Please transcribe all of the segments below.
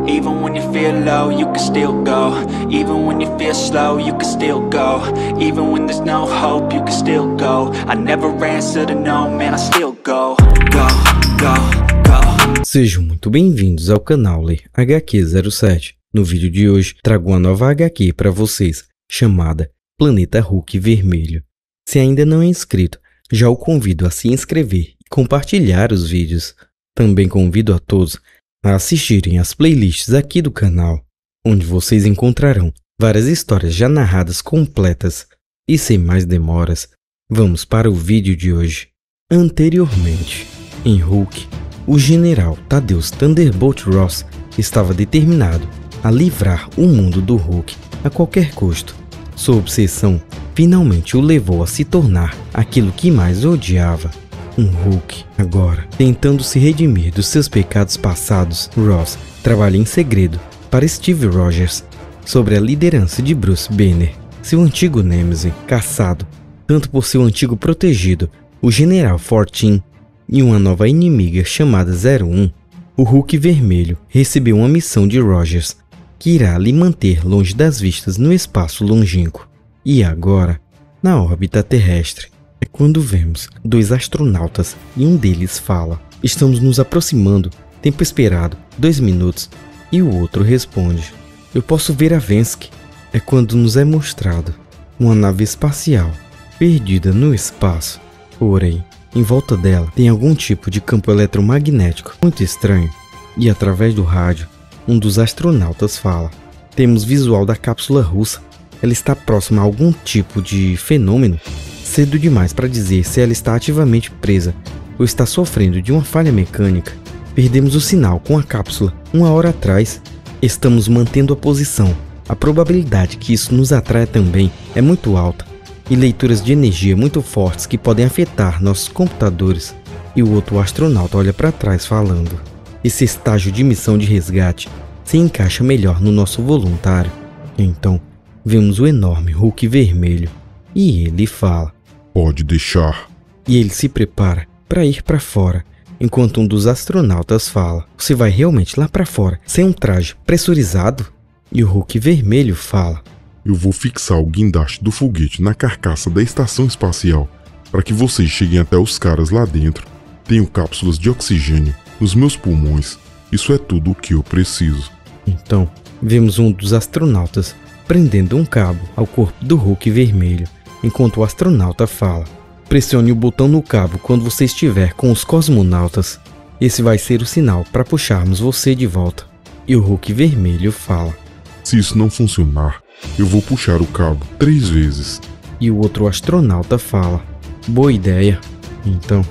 Even when you feel low, you can still go. Even when you feel slow, you can still go. Even when there's no hope, you can still go. I never answer to no, man, I still go. Go, go, go. Sejam muito bem-vindos ao canal Ler HQ07. No vídeo de hoje, trago uma nova HQ para vocês, chamada Planeta Hulk Vermelho. Se ainda não é inscrito, já o convido a se inscrever e compartilhar os vídeos. Também convido a todos a assistirem às playlists aqui do canal, onde vocês encontrarão várias histórias já narradas completas. E sem mais demoras, vamos para o vídeo de hoje. Anteriormente, em Hulk, o general Thaddeus Thunderbolt Ross estava determinado a livrar o mundo do Hulk a qualquer custo. Sua obsessão finalmente o levou a se tornar aquilo que mais odiava, um Hulk. Agora, tentando se redimir dos seus pecados passados, Ross trabalha em segredo para Steve Rogers, sob a liderança de Bruce Banner, seu antigo nêmesis, caçado tanto por seu antigo protegido, o General 14, e uma nova inimiga chamada 01. O Hulk Vermelho recebeu uma missão de Rogers, que irá lhe manter longe das vistas no espaço longínquo. E agora, na órbita terrestre, é quando vemos dois astronautas e um deles fala: "Estamos nos aproximando, tempo esperado, 2 minutos", e o outro responde: "Eu posso ver a Vensky". É quando nos é mostrado uma nave espacial perdida no espaço, porém, em volta dela tem algum tipo de campo eletromagnético muito estranho, e através do rádio, um dos astronautas fala: "Temos visual da cápsula russa. Ela está próxima a algum tipo de fenômeno. Cedo demais para dizer se ela está ativamente presa ou está sofrendo de uma falha mecânica. Perdemos o sinal com a cápsula 1 hora atrás. Estamos mantendo a posição. A probabilidade que isso nos atraia também é muito alta, e leituras de energia muito fortes que podem afetar nossos computadores." E o outro astronauta olha para trás falando: "Esse estágio de missão de resgate se encaixa melhor no nosso voluntário." Então, vemos o enorme Hulk Vermelho, e ele fala: "Pode deixar." E ele se prepara para ir para fora, enquanto um dos astronautas fala: "Você vai realmente lá para fora, sem um traje pressurizado?" E o Hulk Vermelho fala: "Eu vou fixar o guindaste do foguete na carcaça da estação espacial, para que vocês cheguem até os caras lá dentro. Tenho cápsulas de oxigênio nos meus pulmões. Isso é tudo o que eu preciso." Então, vemos um dos astronautas prendendo um cabo ao corpo do Hulk Vermelho, enquanto o astronauta fala: "Pressione o botão no cabo quando você estiver com os cosmonautas. Esse vai ser o sinal para puxarmos você de volta." E o Hulk Vermelho fala: "Se isso não funcionar, eu vou puxar o cabo 3 vezes." E o outro astronauta fala: "Boa ideia." Então,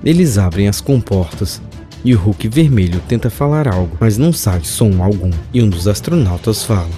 eles abrem as comportas, e o Hulk Vermelho tenta falar algo, mas não sai som algum. E um dos astronautas fala: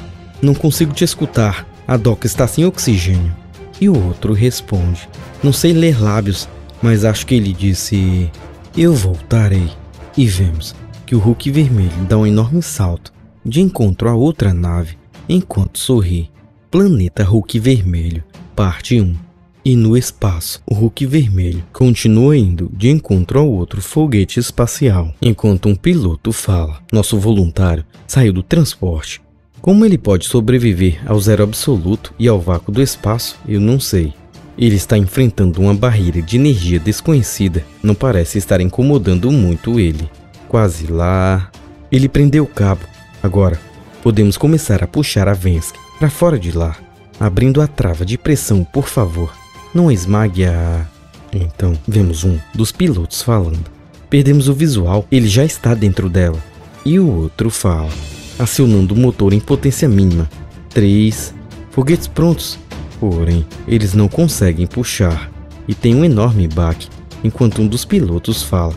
"Não consigo te escutar, a doca está sem oxigênio." E o outro responde: "Não sei ler lábios, mas acho que ele disse: 'Eu voltarei.'" E vemos que o Hulk Vermelho dá um enorme salto de encontro a outra nave, enquanto sorri. Planeta Hulk Vermelho, parte 1. E no espaço, o Hulk Vermelho continua indo de encontro ao outro foguete espacial, enquanto um piloto fala: "Nosso voluntário saiu do transporte. Como ele pode sobreviver ao zero absoluto e ao vácuo do espaço, eu não sei. Ele está enfrentando uma barreira de energia desconhecida. Não parece estar incomodando muito ele. Quase lá." Ele prendeu o cabo. "Agora, podemos começar a puxar a Vensky para fora de lá. Abrindo a trava de pressão, por favor. Não esmague a..." Então, vemos um dos pilotos falando: "Perdemos o visual, ele já está dentro dela." E o outro fala, acionando o motor em potência mínima: 3 foguetes prontos." Porém, eles não conseguem puxar, e tem um enorme baque, enquanto um dos pilotos fala: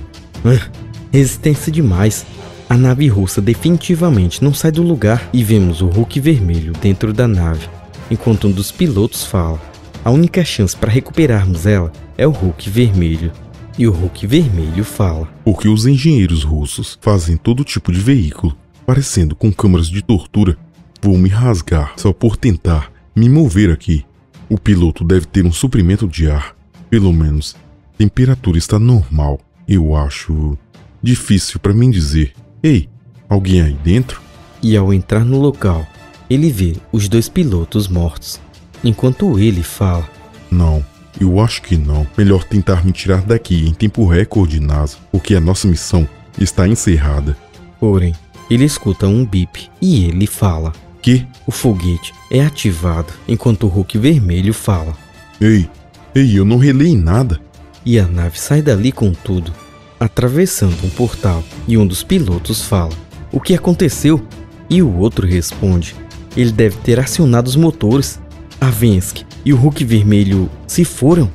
"Resistência demais. A nave russa definitivamente não sai do lugar." E vemos o Hulk Vermelho dentro da nave, enquanto um dos pilotos fala: "A única chance para recuperarmos ela é o Hulk Vermelho." E o Hulk Vermelho fala: "Porque os engenheiros russos fazem todo tipo de veículo, parecendo com câmaras de tortura. Vou me rasgar só por tentar me mover aqui. O piloto deve ter um suprimento de ar. Pelo menos, temperatura está normal. Eu acho difícil para mim dizer. Ei, alguém aí dentro?" E ao entrar no local, ele vê os 2 pilotos mortos. Enquanto ele fala: Não, eu acho que não. Melhor tentar me tirar daqui em tempo recorde, NASA, porque a nossa missão está encerrada. Porém, ele escuta um bip e ele fala: Que? O foguete é ativado, enquanto o Hulk vermelho fala: Ei, eu não relei nada. E a nave sai dali com tudo, atravessando um portal, e um dos pilotos fala: O que aconteceu? E o outro responde: Ele deve ter acionado os motores. A Vensky e o Hulk vermelho se foram.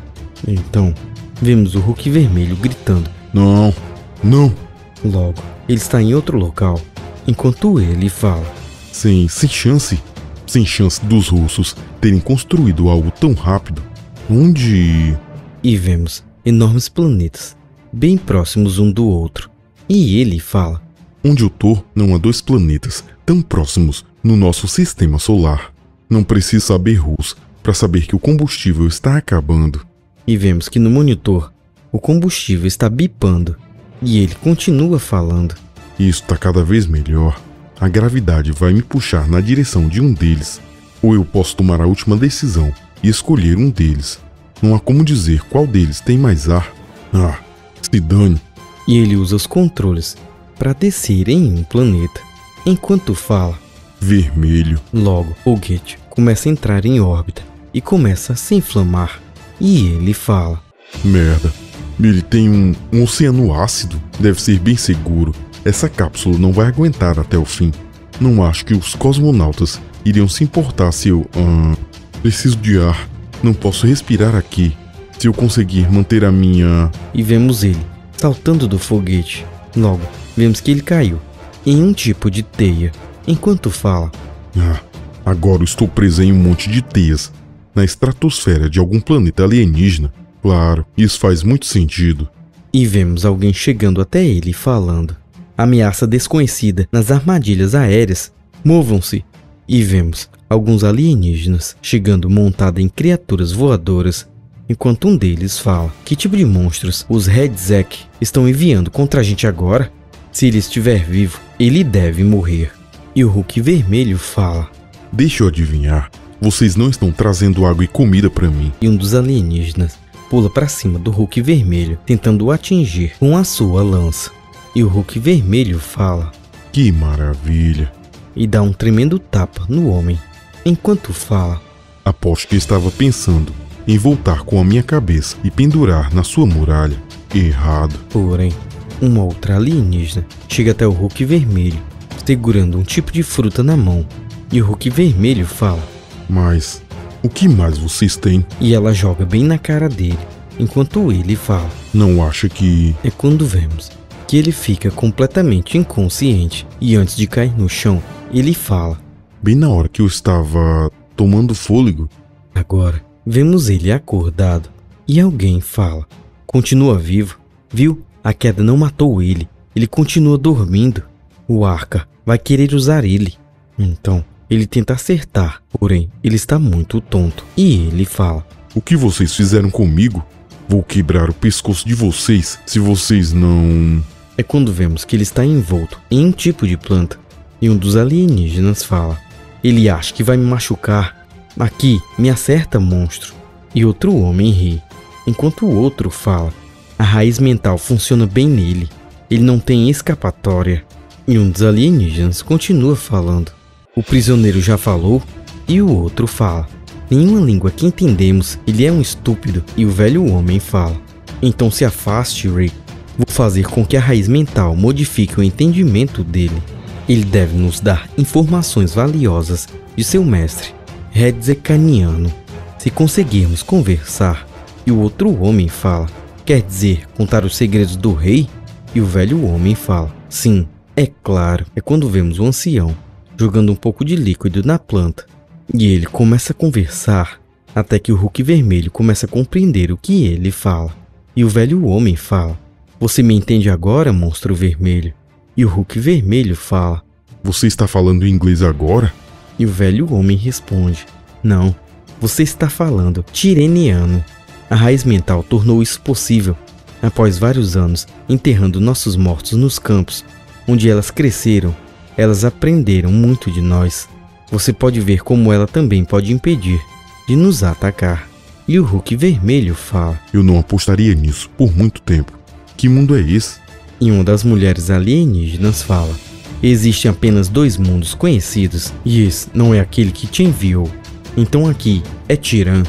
Então, vemos o Hulk vermelho gritando: Não. Logo, ele está em outro local, enquanto ele fala: Sem chance dos russos terem construído algo tão rápido. Onde? E vemos enormes planetas, bem próximos um do outro. E ele fala: Onde eu tô, não há 2 planetas tão próximos no nosso sistema solar. Não preciso saber russo para saber que o combustível está acabando. E vemos que no monitor, o combustível está bipando. E ele continua falando: Isso está cada vez melhor. A gravidade vai me puxar na direção de um deles. Ou eu posso tomar a última decisão e escolher um deles. Não há como dizer qual deles tem mais ar. Se dane. E ele usa os controles para descer em um planeta. Enquanto fala: Vermelho. Logo, o foguete começa a entrar em órbita e começa a se inflamar. E ele fala: Merda. Ele tem um oceano ácido. Deve ser bem seguro. Essa cápsula não vai aguentar até o fim. Não acho que os cosmonautas iriam se importar se eu... preciso de ar. Não posso respirar aqui. Se eu conseguir manter a minha... E vemos ele saltando do foguete. Logo, vemos que ele caiu em um tipo de teia. Enquanto fala: Agora eu estou preso em um monte de teias. Na estratosfera de algum planeta alienígena. Claro, isso faz muito sentido. E vemos alguém chegando até ele falando: Ameaça desconhecida nas armadilhas aéreas. Movam-se. E vemos alguns alienígenas chegando montada em criaturas voadoras. Enquanto um deles fala: Que tipo de monstros os Redzek estão enviando contra a gente agora? Se ele estiver vivo, ele deve morrer. E o Hulk vermelho fala: Deixa eu adivinhar. Vocês não estão trazendo água e comida para mim. E um dos alienígenas pula para cima do Hulk vermelho, tentando o atingir com a sua lança. E o Hulk vermelho fala: Que maravilha. E dá um tremendo tapa no homem. Enquanto fala: Aposto que estava pensando em voltar com a minha cabeça e pendurar na sua muralha. Errado. Porém, uma outra alienígena chega até o Hulk vermelho, segurando um tipo de fruta na mão. E o Hulk vermelho fala: Mas o que mais vocês têm? E ela joga bem na cara dele, enquanto ele fala: Não acha que... É quando vemos que ele fica completamente inconsciente. E antes de cair no chão, ele fala: Bem na hora que eu estava tomando fôlego. Agora, vemos ele acordado. E alguém fala: Continua vivo. Viu? A queda não matou ele. Ele continua dormindo. O Arca vai querer usar ele. Então, ele tenta acertar, porém, ele está muito tonto. E ele fala: O que vocês fizeram comigo? Vou quebrar o pescoço de vocês se vocês não... É quando vemos que ele está envolto em um tipo de planta. E um dos alienígenas fala: Ele acha que vai me machucar. Aqui, me acerta, monstro. E outro homem ri, enquanto o outro fala: A raiz mental funciona bem nele. Ele não tem escapatória. E um dos alienígenas continua falando: O prisioneiro já falou? E o outro fala: Nenhuma língua que entendemos, ele é um estúpido. E o velho homem fala: Então se afaste, Rick. Vou fazer com que a raiz mental modifique o entendimento dele. Ele deve nos dar informações valiosas de seu mestre, Redzekaniano, se conseguirmos conversar. E o outro homem fala: Quer dizer, contar os segredos do rei? E o velho homem fala: Sim, é claro. É quando vemos o ancião jogando um pouco de líquido na planta. E ele começa a conversar, até que o Hulk vermelho começa a compreender o que ele fala. E o velho homem fala: Você me entende agora, monstro vermelho? E o Hulk vermelho fala: Você está falando inglês agora? E o velho homem responde: Não, você está falando tireniano. A raiz mental tornou isso possível. Após vários anos enterrando nossos mortos nos campos onde elas cresceram, Elas aprenderam muito de nós. Você pode ver como ela também pode impedir de nos atacar. E o Hulk vermelho fala: Eu não apostaria nisso por muito tempo. Que mundo é esse? E uma das mulheres alienígenas fala: Existem apenas 2 mundos conhecidos e esse não é aquele que te enviou. Então aqui é Tiran.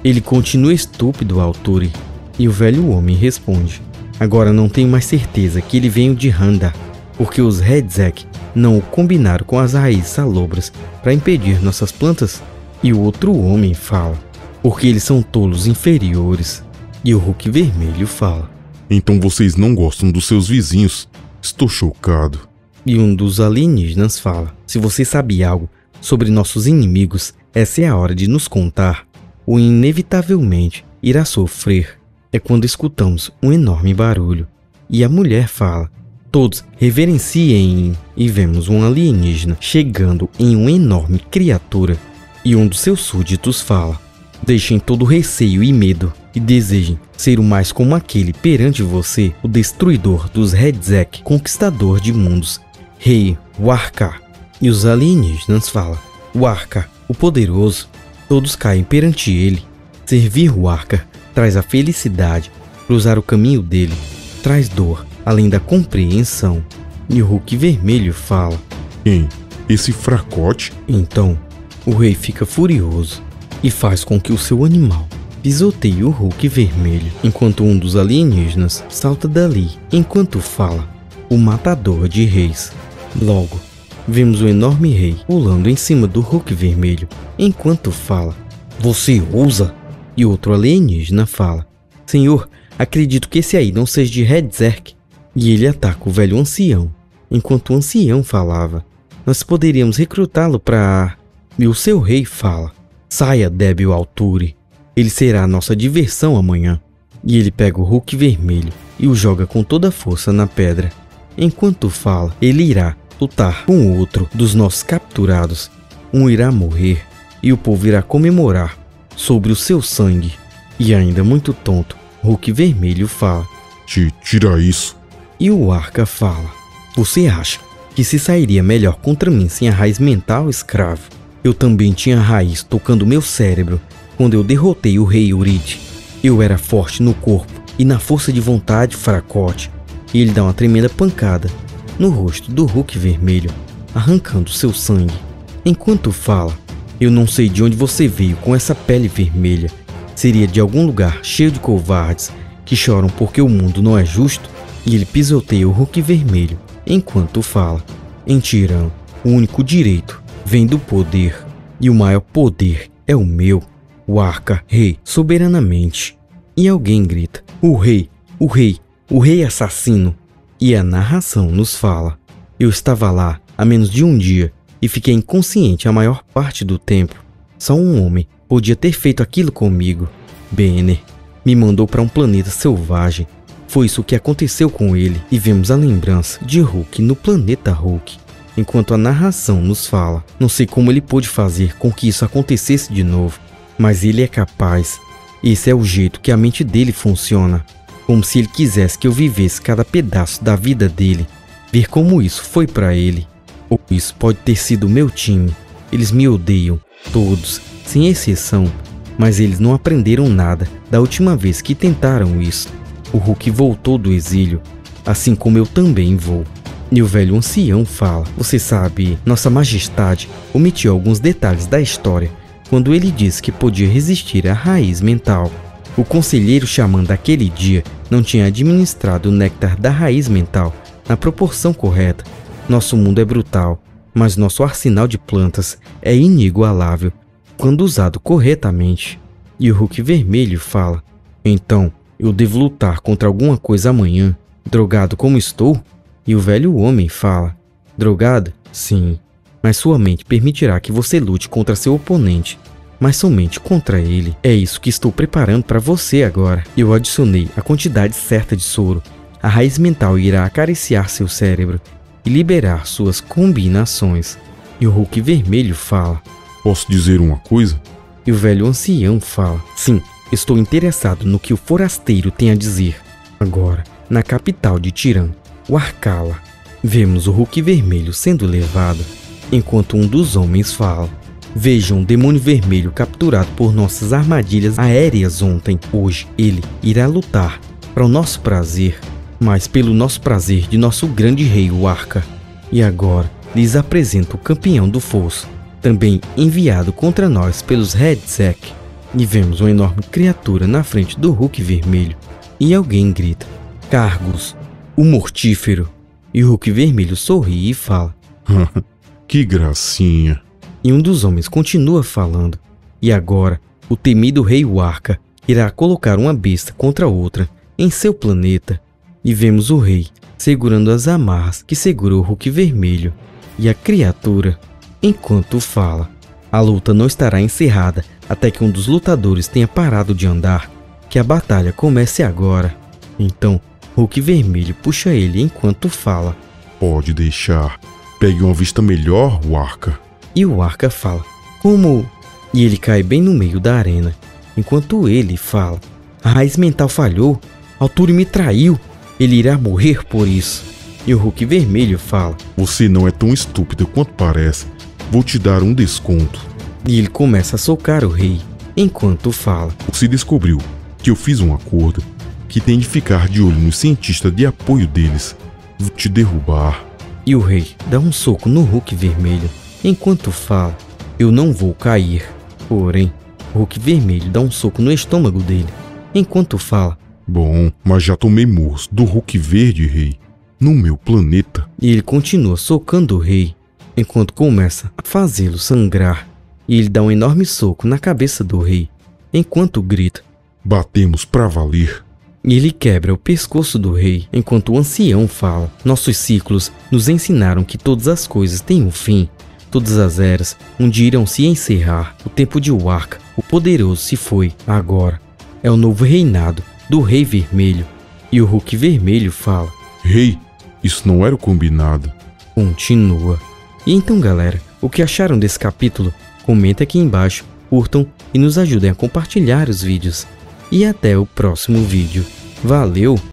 Ele continua estúpido, Alturi. E o velho homem responde: Agora não tenho mais certeza que ele veio de Handa, porque os Redzek não o combinaram com as raízes salobras para impedir nossas plantas. E o outro homem fala: Porque eles são tolos inferiores. E o Hulk vermelho fala: Então vocês não gostam dos seus vizinhos? Estou chocado. E um dos alienígenas fala: Se você sabe algo sobre nossos inimigos, essa é a hora de nos contar. Ou inevitavelmente irá sofrer. É quando escutamos um enorme barulho. E a mulher fala: Todos reverenciem. E vemos um alienígena chegando em uma enorme criatura. E um dos seus súditos fala: Deixem todo receio e medo e desejem ser o mais como aquele perante você, o destruidor dos Redzek, conquistador de mundos, Rei Warka. E os alienígenas falam: Warka, o poderoso. Todos caem perante ele. Servir Warka traz a felicidade, cruzar o caminho dele traz dor, além da compreensão. E o Hulk vermelho fala: Quem? Esse fracote? Então, o rei fica furioso e faz com que o seu animal pisoteie o Hulk vermelho, enquanto um dos alienígenas salta dali, enquanto fala: O matador de reis. Logo, vemos o enorme rei pulando em cima do Hulk vermelho, enquanto fala: Você ousa? E outro alienígena fala: Senhor, acredito que esse aí não seja de Redzek. E ele ataca o velho ancião. Enquanto o ancião falava: Nós poderíamos recrutá-lo para... E o seu rei fala: Saia, débil Alturi. Ele será a nossa diversão amanhã. E ele pega o Hulk vermelho e o joga com toda a força na pedra. Enquanto fala, ele irá lutar com outro dos nossos capturados. Um irá morrer e o povo irá comemorar sobre o seu sangue. E ainda muito tonto, Hulk vermelho fala: Tira isso. E o Arca fala: Você acha que se sairia melhor contra mim sem a raiz mental, escravo? Eu também tinha a raiz tocando meu cérebro quando eu derrotei o rei Urid. Eu era forte no corpo e na força de vontade, fracote. E ele dá uma tremenda pancada no rosto do Hulk vermelho, arrancando seu sangue. Enquanto fala: Eu não sei de onde você veio com essa pele vermelha. Seria de algum lugar cheio de covardes que choram porque o mundo não é justo? E ele pisoteia o Hulk vermelho enquanto fala: Em Tiran, o único direito vem do poder, e o maior poder é o meu, o Arca, rei, soberanamente. E alguém grita: O rei, o rei, o rei assassino. E a narração nos fala: Eu estava lá há menos de um dia e fiquei inconsciente a maior parte do tempo. Só um homem podia ter feito aquilo comigo. Banner me mandou para um planeta selvagem. Foi isso que aconteceu com ele, e vemos a lembrança de Hulk no planeta Hulk. Enquanto a narração nos fala: Não sei como ele pôde fazer com que isso acontecesse de novo, mas ele é capaz. Esse é o jeito que a mente dele funciona. Como se ele quisesse que eu vivesse cada pedaço da vida dele, ver como isso foi para ele. Ou isso pode ter sido o meu time. Eles me odeiam, todos, sem exceção, mas eles não aprenderam nada da última vez que tentaram isso. O Hulk voltou do exílio, assim como eu também vou. E o velho ancião fala: Você sabe, Nossa Majestade omitiu alguns detalhes da história quando ele disse que podia resistir à raiz mental. O conselheiro xamã daquele dia não tinha administrado o néctar da raiz mental na proporção correta. Nosso mundo é brutal, mas nosso arsenal de plantas é inigualável quando usado corretamente. E o Hulk vermelho fala: Então, eu devo lutar contra alguma coisa amanhã, drogado como estou? E o velho homem fala: Drogado? Sim, mas sua mente permitirá que você lute contra seu oponente, mas somente contra ele. É isso que estou preparando para você agora. Eu adicionei a quantidade certa de soro. A raiz mental irá acariciar seu cérebro e liberar suas combinações. E o Hulk vermelho fala: Posso dizer uma coisa? E o velho ancião fala: Sim, estou interessado no que o forasteiro tem a dizer. Agora, na capital de Tiran, o Arkala, o rei Vemos o Hulk vermelho sendo levado, enquanto um dos homens fala: vejam o demônio vermelho capturado por nossas armadilhas aéreas ontem. Hoje ele irá lutar para o nosso prazer, mas pelo nosso prazer de nosso grande rei, o Arca. E agora lhes apresento o campeão do fosso, também enviado contra nós pelos Redzek. E vemos uma enorme criatura na frente do Hulk vermelho. E alguém grita: Cargus, o mortífero. E o Hulk vermelho sorri e fala: que gracinha. E um dos homens continua falando: e agora o temido rei Arca irá colocar uma besta contra outra em seu planeta. E vemos o rei segurando as amarras que segurou o Hulk vermelho. E a criatura, enquanto fala: a luta não estará encerrada até que um dos lutadores tenha parado de andar. Que a batalha comece agora. Então Hulk vermelho puxa ele enquanto fala: pode deixar. Pegue uma vista melhor, Arca. E o Arca fala: como? E ele cai bem no meio da arena, enquanto ele fala: a raiz mental falhou, Alturi me traiu, ele irá morrer por isso. E o Hulk vermelho fala: você não é tão estúpido quanto parece, vou te dar um desconto. E ele começa a socar o rei, enquanto fala: você descobriu que eu fiz um acordo que tem de ficar de olho nos cientistas de apoio deles. Vou te derrubar. E o rei dá um soco no Hulk vermelho, enquanto fala: eu não vou cair. Porém, o Hulk vermelho dá um soco no estômago dele, enquanto fala: bom, mas já tomei murros do Hulk verde, rei, no meu planeta. E ele continua socando o rei, enquanto começa a fazê-lo sangrar. E ele dá um enorme soco na cabeça do rei, enquanto grita: batemos pra valer. E ele quebra o pescoço do rei, enquanto o ancião fala: nossos ciclos nos ensinaram que todas as coisas têm um fim. Todas as eras um dia irão se encerrar. O tempo de Arca, o poderoso, se foi. Agora é o novo reinado do Rei Vermelho. E o Hulk vermelho fala: rei, isso não era o combinado. Continua. E então, galera, o que acharam desse capítulo? Comenta aqui embaixo, curtam e nos ajudem a compartilhar os vídeos. E até o próximo vídeo. Valeu!